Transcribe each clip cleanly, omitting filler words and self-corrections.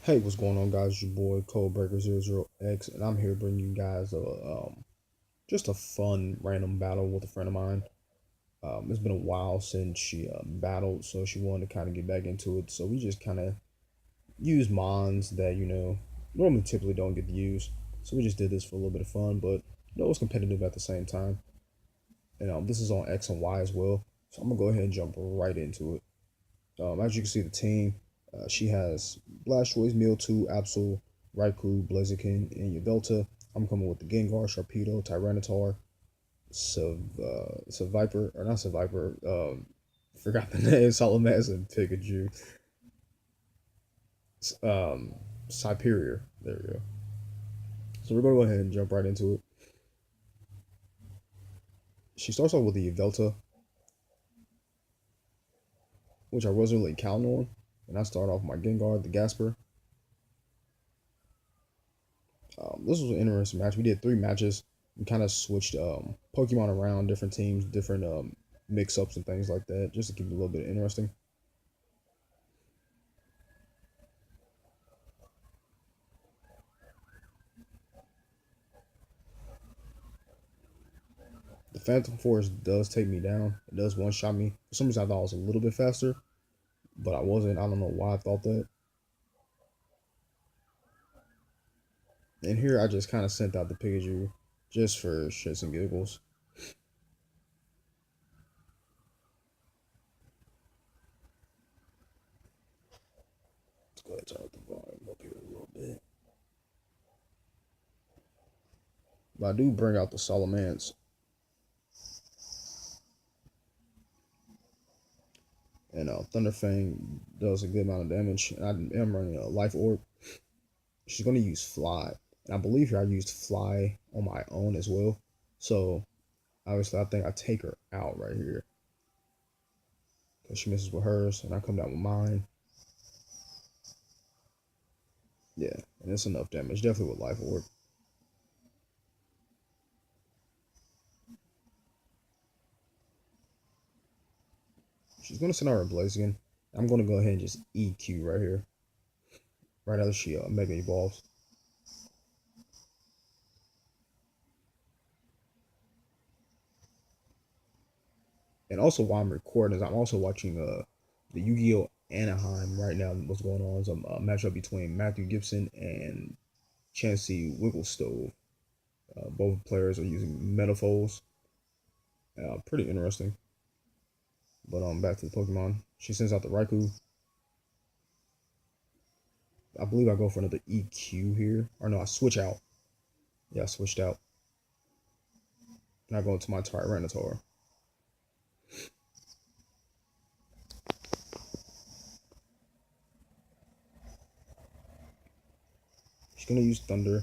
Hey, what's going on, guys? Your boy Codebreaker00X, and I'm here bringing you guys just a fun random battle with a friend of mine. It's been a while since she battled, so she wanted to kind of get back into it. So we just kind of use mons that normally typically don't get to use. So we just did this for a little bit of fun, but it was competitive at the same time. And this is on X and Y as well. So I'm gonna go ahead and jump right into it. As you can see, the team, she has Blastoise, Mewtwo, Absol, Raikou, Blaziken, and Yveltal. I'm coming with the Gengar, Sharpedo, Tyranitar, Viper, or not Viper, forgot the name, Salamence, and Pikachu. Um, Cyperior. There we go. So we're going to go ahead and jump right into it. She starts off with the Yveltal, which I wasn't really counting on. And I start off my Gengar, the Gasper. This was an interesting match. We did 3 matches. We kind of switched Pokemon around, different teams, different mix-ups and things like that, just to keep it a little bit interesting. The Phantom Force does take me down. It does one-shot me. For some reason, I thought I was a little bit faster, but I wasn't. I don't know why I thought that. And here, I just kind of sent out the Pikachu just for shits and giggles. Let's go ahead and turn up the volume up here a little bit. But I do bring out the Salamence. And Thunderfang does a good amount of damage. And I am running a Life Orb. She's going to use Fly. And I believe here I used Fly on my own as well. So, obviously, I think I take her out right here. Because she misses with hers, and I come down with mine. Yeah, and it's enough damage. Definitely with Life Orb. She's going to send out her Blaziken. I'm going to go ahead and just EQ right here. Right after she Mega Evolves. And also while I'm recording is I'm also watching the Yu-Gi-Oh! Anaheim right now. What's going on is a matchup between Matthew Gibson and Chansey Wigglestove. Both players are using Metaphors. Pretty interesting. But back to the Pokemon. She sends out the Raikou. I believe I go for another EQ here. Or no, I switch out. Yeah, I switched out. And I go into my Tyranitar. She's gonna use Thunder.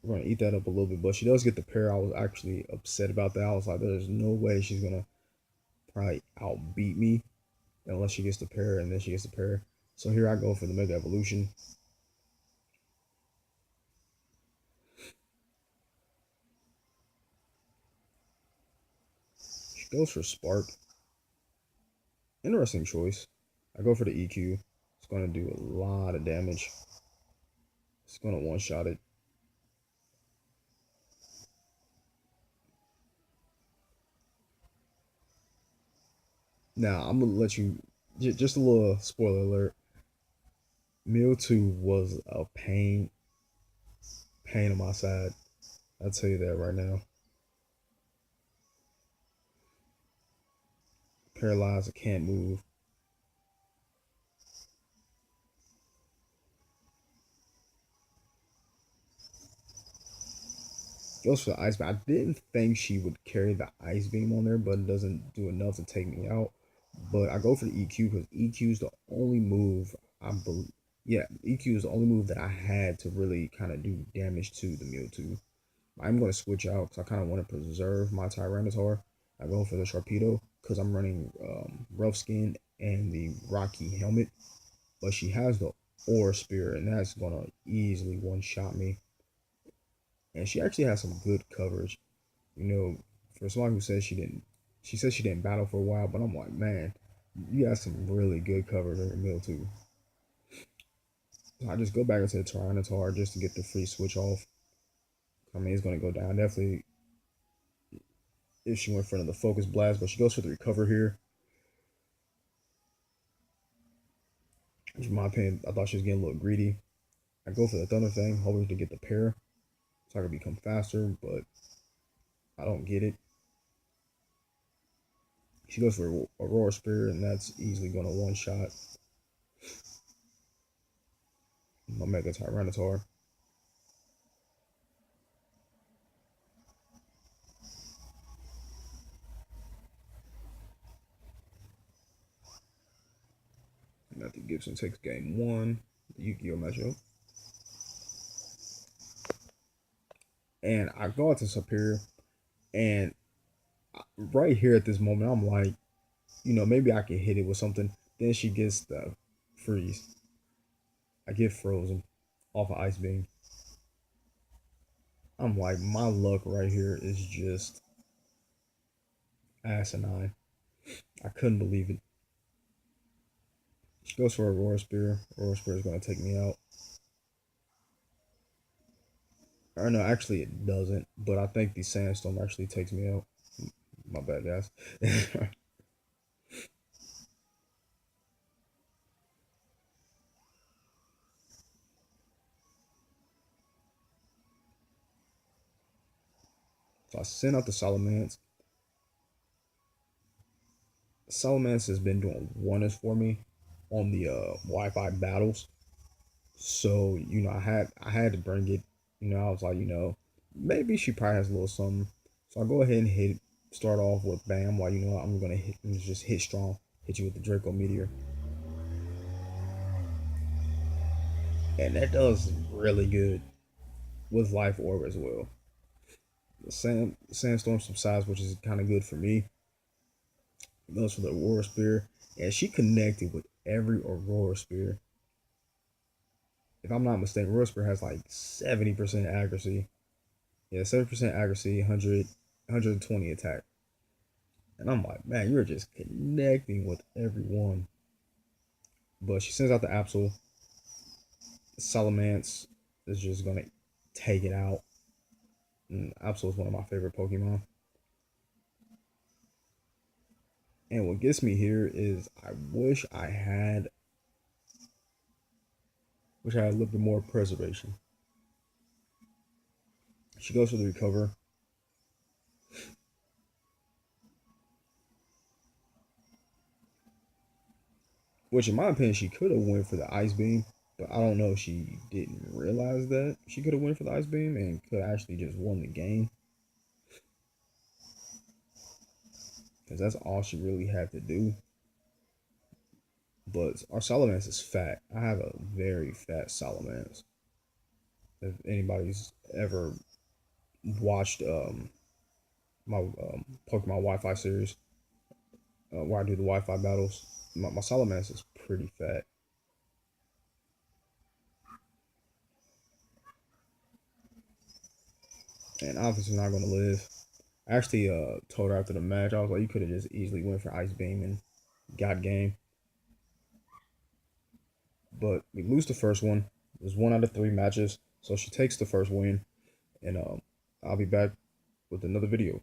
We're gonna eat that up a little bit, but she does get the pair. I was actually upset about that. I was like, there's no way she's gonna probably outbeat me unless she gets the pair, and then she gets the pair. So here I go for the Mega Evolution. She goes for Spark. Interesting choice. I go for the EQ. It's going to do a lot of damage. It's going to one-shot it. Now, I'm going to let you, just a little spoiler alert. Mewtwo was a pain on my side. I'll tell you that right now. Paralyzed, I can't move. Goes for the Ice Beam. I didn't think she would carry the Ice Beam on there, but it doesn't do enough to take me out. But I go for the EQ because EQ is the only move I believe. Yeah, EQ is the only move that I had to really kind of do damage to the Mewtwo. I'm going to switch out because I kind of want to preserve my Tyranitar. I go for the Sharpedo because I'm running Rough Skin and the Rocky Helmet. But she has the Aura Spirit, and that's going to easily one-shot me. And she actually has some good coverage. You know, for someone who says she says she didn't battle for a while, but I'm like, man, You got some really good cover in the middle too. So I just go back into the Tyranitar just to get the free switch off. I mean, it's going to go down. Definitely if she went for the focus blast, but she goes for the recover here. Which in my opinion, I thought she was getting a little greedy. I go for the Thunder thing, hoping to get the pair so I can become faster, but I don't get it. She goes for Aurora Spirit, and that's easily going to one shot my Mega Tyranitar. Matthew Gibson takes game one. The Yu-Gi-Oh matchup. And I go out to Superior, and right here at this moment, I'm like, maybe I can hit it with something. Then she gets the freeze. I get frozen off of Ice Beam. I'm like, my luck right here is just asinine. I couldn't believe it. She goes for Aurora Spear. Aurora Spear is going to take me out. Or no, actually it doesn't. But I think the Sandstorm actually takes me out. My bad, guys. So I sent out the Salamence. Salamence has been doing wonders for me on the Wi-Fi battles. So I had to bring it. I was like, maybe she probably has a little something. So I go ahead and start off with Bam. Like I'm gonna just hit strong, hit you with the Draco Meteor, and that does really good with Life Orb as well. The Sandstorm subsides, which is kind of good for me. It goes for the Aurora Spear, and she connected with every Aurora Spear. If I'm not mistaken, Aurora Spear has like 70% accuracy. Yeah, 70% accuracy, 120 attack. And I'm like, man, you're just connecting with everyone. But she sends out the Absol. Salamence is just gonna take it out. And Absol is one of my favorite Pokemon. And what gets me here is I wish I had a little bit more preservation. She goes for the recover. Which in my opinion she could have went for the Ice Beam. But I don't know if she didn't realize that she could have went for the Ice Beam and could actually just won the game. Because that's all she really had to do. But our Salamence is fat. I have a very fat Salamence. If anybody's ever watched my Pokemon Wi-Fi series, where I do the Wi-Fi battles, my Salamence is pretty fat. And obviously not going to live. I actually told her after the match, I was like, you could have just easily went for Ice Beam and got game. But we lose the first one. It was 1 out of 3 matches. So she takes the first win. And I'll be back with another video.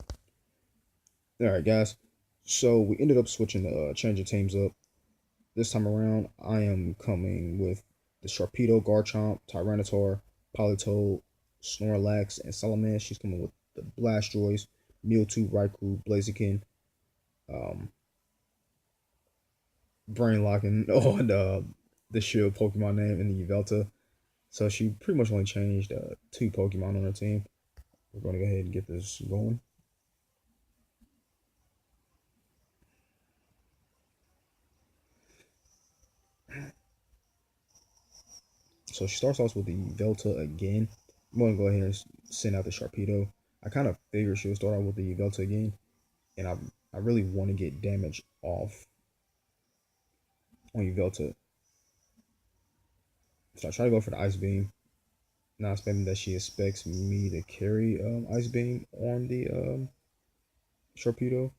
Alright, guys. So we ended up switching changing teams up. This time around, I am coming with the Sharpedo, Garchomp, Tyranitar, Politoed, Snorlax, and Salamence. She's coming with the Blastoise, Mewtwo, Raikou, Blaziken, um, brain locking on the shield Pokemon name in the Yveltal. So she pretty much only changed 2 Pokemon on her team. We're going to go ahead and get this going. So she starts off with the Yveltal again. I'm going to go ahead and send out the Sharpedo. I kind of figured she would start out with the Yveltal again. And I really want to get damage off on Yveltal. So I try to go for the Ice Beam. Not expecting that she expects me to carry Ice Beam on the Sharpedo.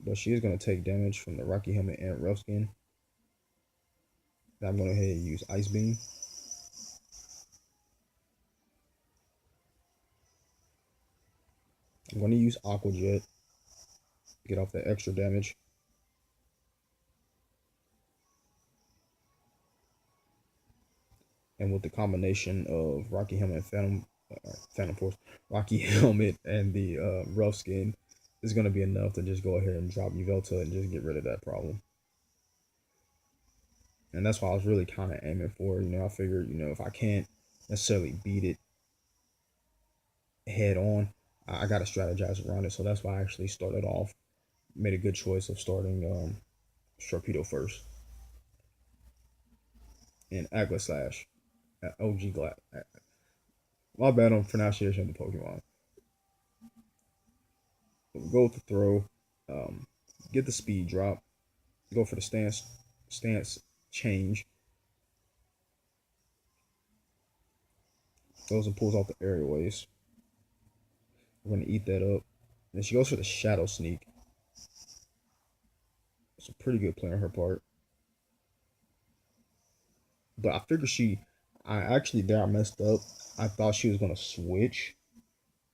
but she is going to take damage from the Rocky Helmet and Rough Skin. I'm going to go ahead and use Ice Beam. I'm going to use Aqua Jet to get off that extra damage. And with the combination of Rocky Helmet and Phantom Force, Rocky Helmet and the Rough Skin is going to be enough to just go ahead and drop Yveltal and just get rid of that problem. And that's why I was really kind of aiming for. I figured, if I can't necessarily beat it head on, I got to strategize around it. So that's why I actually started off, made a good choice of starting Sharpedo first. And Agla Slash, OG Glass. My bad on pronunciation of the Pokemon. Go with the throw, get the speed drop, go for the stance change. Goes and pulls off the airways. We're gonna eat that up. And she goes for the Shadow Sneak. It's a pretty good play on her part. But I figured I messed up. I thought she was gonna switch,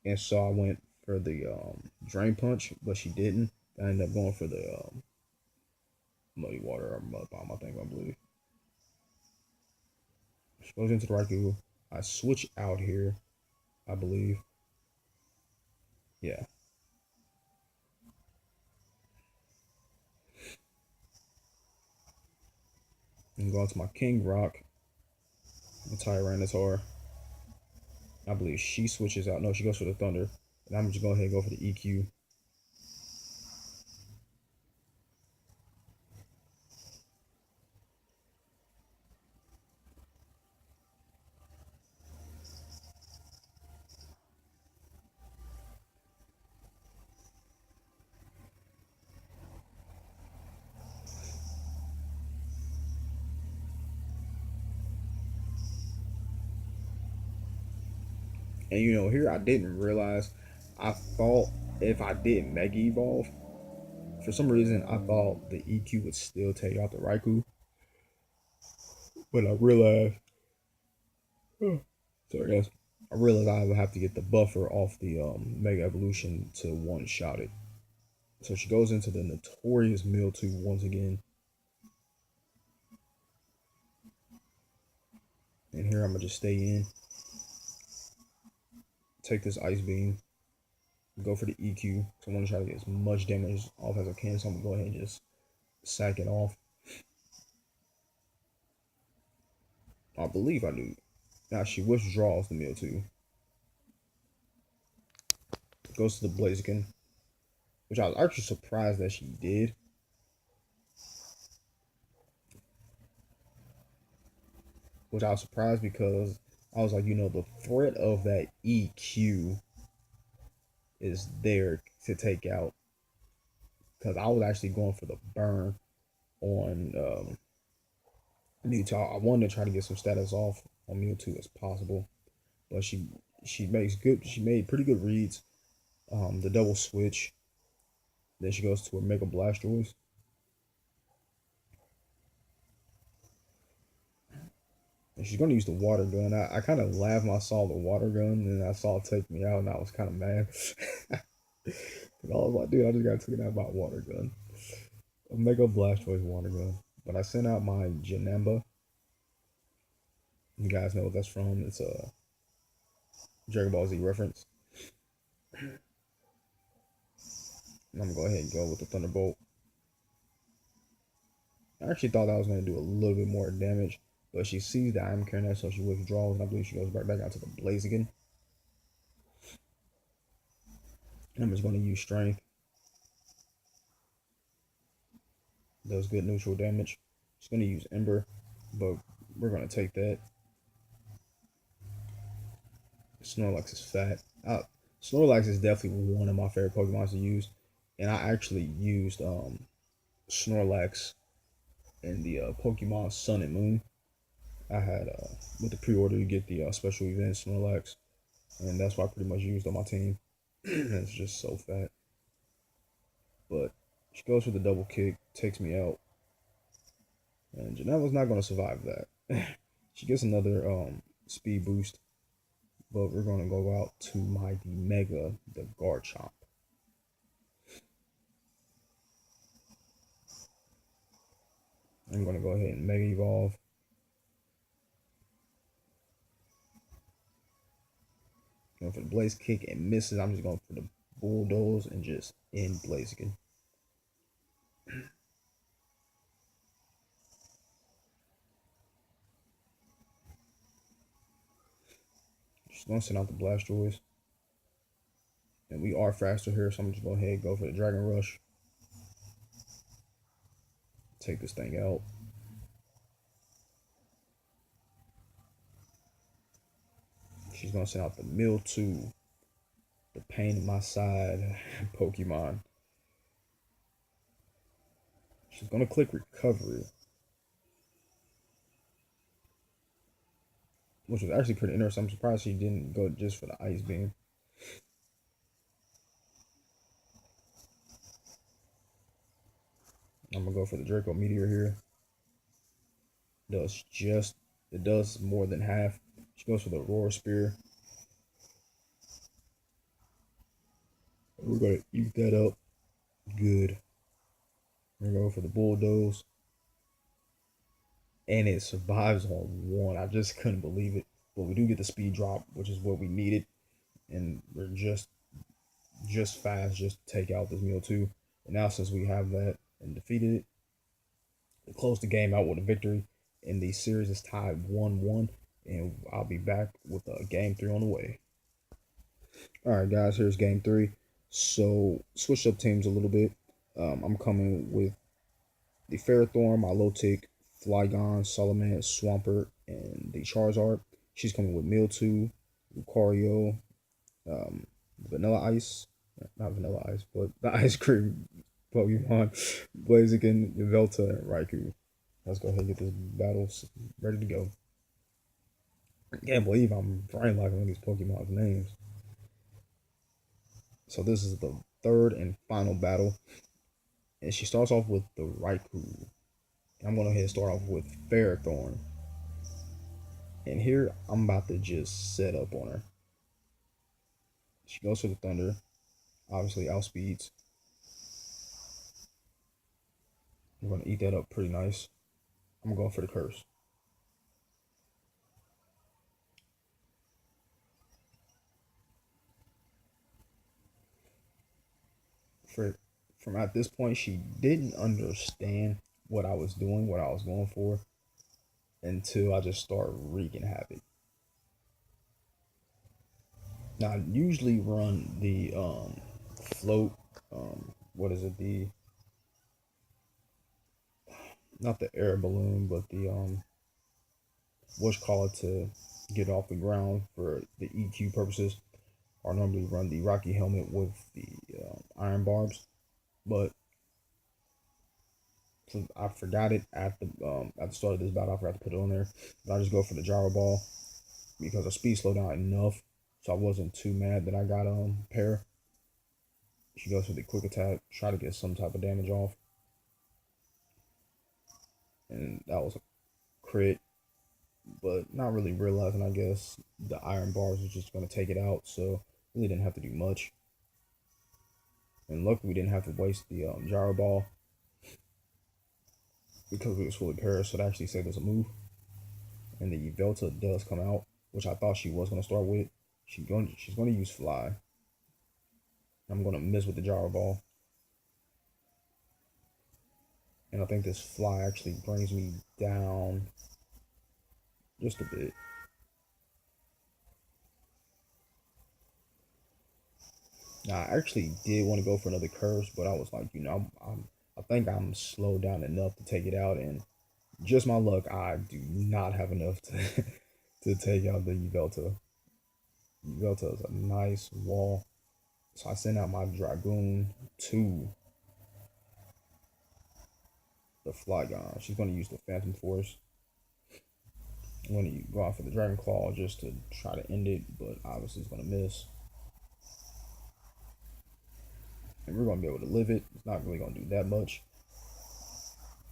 and so I went for the Drain Punch, but she didn't. I ended up going for the Muddy Water or Mud Bomb, I think, I believe. She goes into the Raikou. I switch out here, I believe. Yeah. And go into my King Rock, the Tyranitar. I believe she switches out. No, she goes for the Thunder. And I'm just going to go ahead and go for the EQ. And here I didn't realize. I thought if I did Mega Evolve, for some reason I thought the EQ would still take out the Raikou. But I realized, sorry guys, I realized I would have to get the buffer off the Mega Evolution to one-shot it. So she goes into the notorious Mewtwo once again. And here I'm going to just stay in. Take this Ice Beam. Go for the EQ. So I want to try to get as much damage off as I can. So I'm going to go ahead and just sack it off. I believe I do. Now she withdraws the Mewtwo. Goes to the Blaziken, which I was actually surprised that she did. Which I was surprised because I was like, the threat of that EQ is there to take out. Because I was actually going for the burn on Mewtwo. I wanted to try to get some status off on Mewtwo as possible, but she made pretty good reads. The double switch. Then she goes to her Mega Blastoise. And she's going to use the water gun. I kind of laughed when I saw the water gun, and I saw it take me out, and I was kind of mad. I was like, dude, I just got taken out by a water gun. A Mega Blastoise water gun. But I sent out my Janamba. You guys know what that's from. It's a Dragon Ball Z reference. And I'm going to go ahead and go with the Thunderbolt. I actually thought that was going to do a little bit more damage, but she sees that I'm carrying that, so she withdraws, and I believe she goes back out to the Blaziken. I'm just going to use Strength. Does good neutral damage. She's going to use Ember, but we're going to take that. Snorlax is fat. Snorlax is definitely one of my favorite Pokemon to use, and I actually used Snorlax in the Pokemon Sun and Moon. I had with the pre-order you get the special event Snorlax, and that's what I pretty much used on my team. It's just so fat, but She goes for the double kick, takes me out, and Janela's not going to survive that. She gets another speed boost, but we're going to go out to my Mega, the guard chomp. I'm going to go ahead and Mega Evolve. Going for the Blaze Kick and misses. I'm just going for the Bulldoze and just end Blaziken. Just going to send out the Blastoise. And we are faster here, so I'm just going to go ahead and go for the Dragon Rush. Take this thing out. She's going to send out the Mewtwo, the pain in my side Pokemon. She's going to click Recovery, which was actually pretty interesting. I'm surprised she didn't go just for the Ice Beam. I'm going to go for the Draco Meteor here. It does more than half. She goes for the Roar Spear. We're going to eat that up good. We're going to go for the Bulldoze. And it survives on one. I just couldn't believe it. But we do get the speed drop, which is what we needed. And we're just fast just to take out this Mewtwo. And now since we have that and defeated it, we close the game out with a victory. And the series is tied 1-1. And I'll be back with game 3 on the way. All right, guys, here's game 3. So switch up teams a little bit. I'm coming with the Ferrothorn, my Lotic, Flygon, Salamence, Swampert, and the Charizard. She's coming with Mewtwo, Lucario, Vanilla Ice, not Vanilla Ice, but the ice cream Pokemon, Blaziken, Yveltal, and Raikou. Let's go ahead and get this battle ready to go. I can't believe I'm brain locking on these Pokemon's names. So this is the third and final battle. And she starts off with the Raikou. I'm going to go ahead and start off with Ferrothorn. And here, I'm about to just set up on her. She goes for the Thunder. Obviously, outspeeds. I'm going to eat that up pretty nice. I'm going for the Curse. From at this point, she didn't understand what I was doing, what I was going for, until I just start wreaking havoc. Now, I usually run the float, what is it, the, not the air balloon, but the, what's called to get off the ground for the EQ purposes. I normally run the Rocky Helmet with the Iron Barbs, but since I forgot it at the start of this battle, I forgot to put it on there. But I just go for the Gyro Ball because the speed slowed down enough, so I wasn't too mad that I got pair. She goes for the Quick Attack, try to get some type of damage off, and that was a crit. But not really realizing, I guess, the Iron Bars was just going to take it out, so really didn't have to do much. And luckily, we didn't have to waste the Gyro Ball because we was fully paired, so it actually saved us a move. And the Yveltal does come out, which I thought she was going to start with. She's going to use Fly. I'm going to miss with the Gyro Ball. And I think this Fly actually brings me down just a bit. Now, I actually did want to go for another curse, but I was like, I think I'm slowed down enough to take it out. And just my luck, I do not have enough to, to take out the Yveltal. Yveltal is a nice wall. So I send out my Dragoon to the Flygon. She's going to use the Phantom Force. I'm going to go out for the Dragon Claw just to try to end it, but obviously it's going to miss. And we're going to be able to live it. It's not really going to do that much.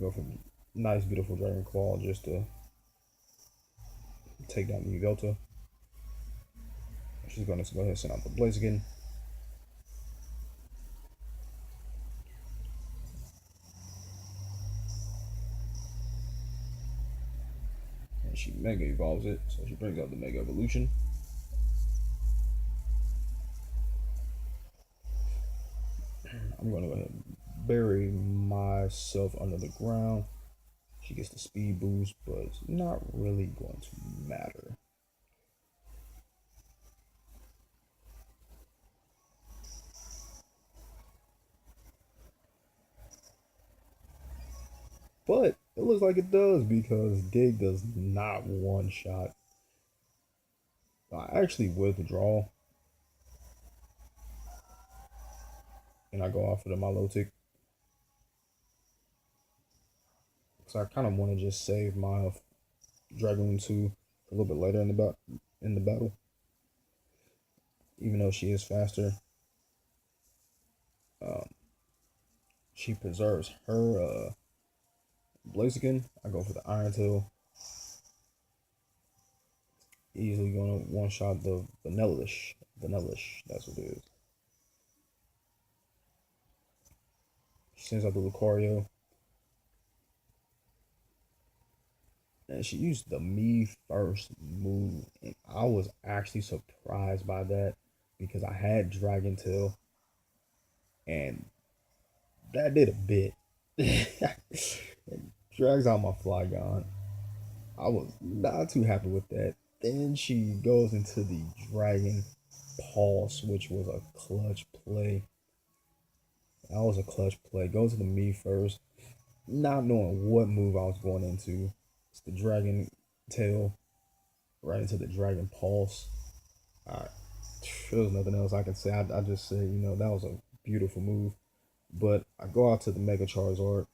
Go from nice, beautiful Dragon Claw just to take down the Yveltal. She's going to go ahead and send out the Blaziken. And she Mega Evolves it, so she brings out the Mega Evolution. I'm going to go ahead and bury myself under the ground. She gets the speed boost, but it's not really going to matter. But it looks like it does because Dig does not one shot. I actually withdraw and I go off of the Milotic. So I kind of want to just save my Dragoon 2 a little bit later in the battle. Even though she is faster. Um, she preserves her Blaziken. I go for the Iron Tail. Easily going to one shot the Vanillish. Vanillish, that's what it is. She sends out the Lucario. And she used the me first move. And I was actually surprised by that because I had Dragon Tail. And that did a bit. Drags out my Flygon. I was not too happy with that. Then she goes into the Dragon Pulse, which was a clutch play. That was a clutch play. Goes to the me first, not knowing what move I was going into. It's the Dragon Tail right into the Dragon Pulse. There's nothing else I can say. I just say, that was a beautiful move. But I go out to the Mega Charizard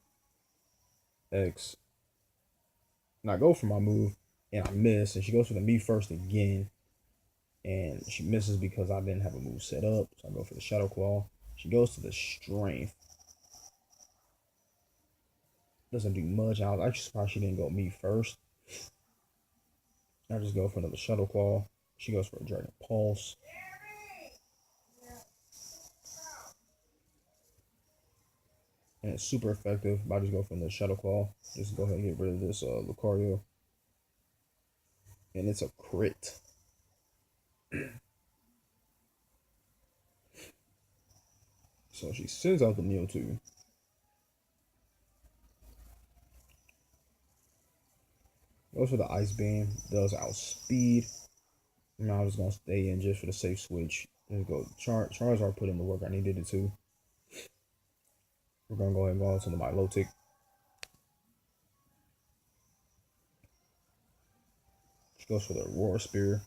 X, and I go for my move, and I miss, and she goes for the me first again, and she misses because I didn't have a move set up, so I go for the Shadow Claw. She goes to the Strength. Doesn't do much. I was actually surprised she didn't go me first. I just go for another Shadow Claw. She goes for a Dragon Pulse. And it's super effective. I just go from the Shadow Claw. Just go ahead and get rid of this Lucario. And it's a crit. So she sends out the Mewtwo. Goes for the Ice Beam. Does outspeed. Now I'm just going to stay in just for the safe switch. Let's go. Charizard put in the work I needed it to. We're going to go ahead and go into the Milotic. She goes for the Roar Spear.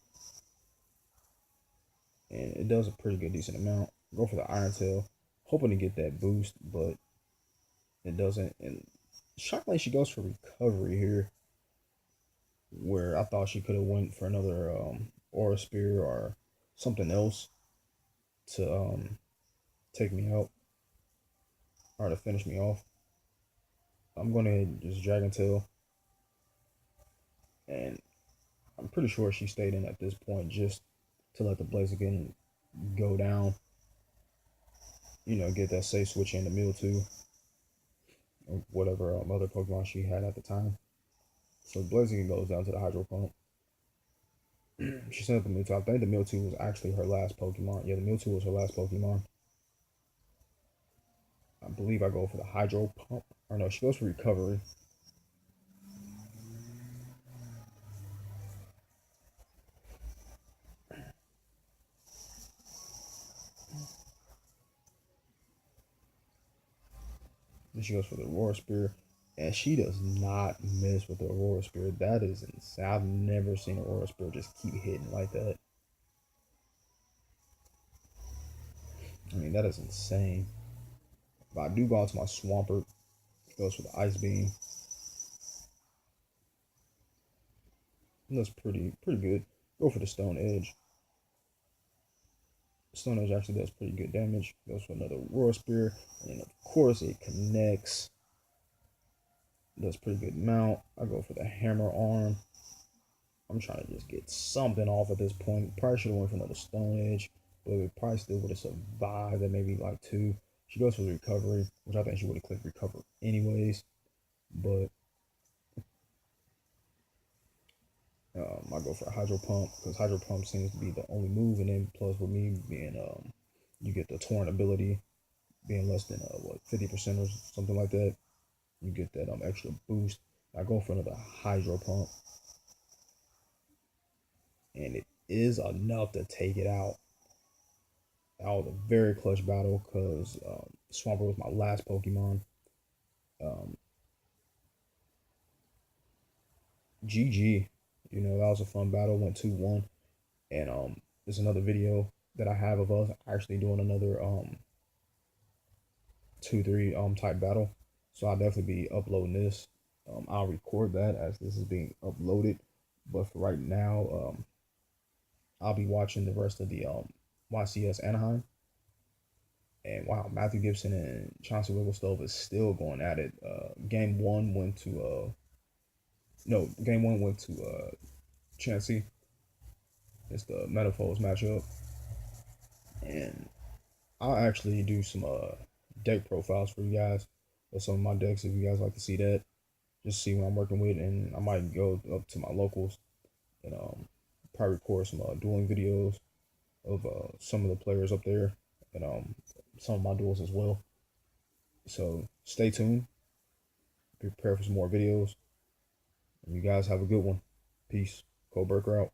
And it does a pretty good decent amount. Go for the Iron Tail. Hoping to get that boost, but it doesn't. And shockingly, she goes for recovery here. Where I thought she could have went for another Aura Spear or something else to take me out or to finish me off. I'm going to just Dragon Tail. And I'm pretty sure she stayed in at this point just to let the Blaziken go down. Get that safe switch into Mewtwo. Or whatever other Pokemon she had at the time. So Blaziken goes down to the Hydro Pump. She sent up the Mewtwo. I think the Mewtwo was actually her last Pokemon. Yeah, the Mewtwo was her last Pokemon. I believe I go for the Hydro Pump. Or no, she goes for Recovery. Then she goes for the Roar Spear. And she does not miss with the Aurora Spear. That is insane. I've never seen Aurora Spear just keep hitting like that. I mean, that is insane. But I do go into my Swampert. It goes for the Ice Beam. And that's pretty good. Go for the Stone Edge. Stone Edge actually does pretty good damage. Goes for another Royal Spear. And of course it connects. Does pretty good mount. I go for the Hammer Arm. I'm trying to just get something off at this point. Probably should have went for another Stone Edge. But we probably still would have survived at maybe like 2. She goes for the Recovery, which I think she would have clicked Recover anyways. But I go for a Hydro Pump because Hydro Pump seems to be the only move. And then plus with me being, you get the Torrent ability being less than, 50% or something like that. You get that extra boost. I go for another Hydro Pump. And it is enough to take it out. That was a very clutch battle because Swampert was my last Pokemon. Um, GG. You know, that was a fun battle. Went 2-1. And there's another video that I have of us actually doing another 2-3 type battle. So I'll definitely be uploading this. I'll record that as this is being uploaded. But for right now, I'll be watching the rest of the YCS Anaheim. And wow, Matthew Gibson and Chauncey Wigglestove is still going at it. Game one went to no, game one went to Chansey. It's the Metaphors matchup, and I'll actually do some deck profiles for you guys of some of my decks if you guys like to see that. Just see what I'm working with, and I might go up to my locals and probably record some dueling videos of some of the players up there and some of my duels as well. So stay tuned. Be prepared for some more videos. And you guys have a good one. Peace. Cole Burker out.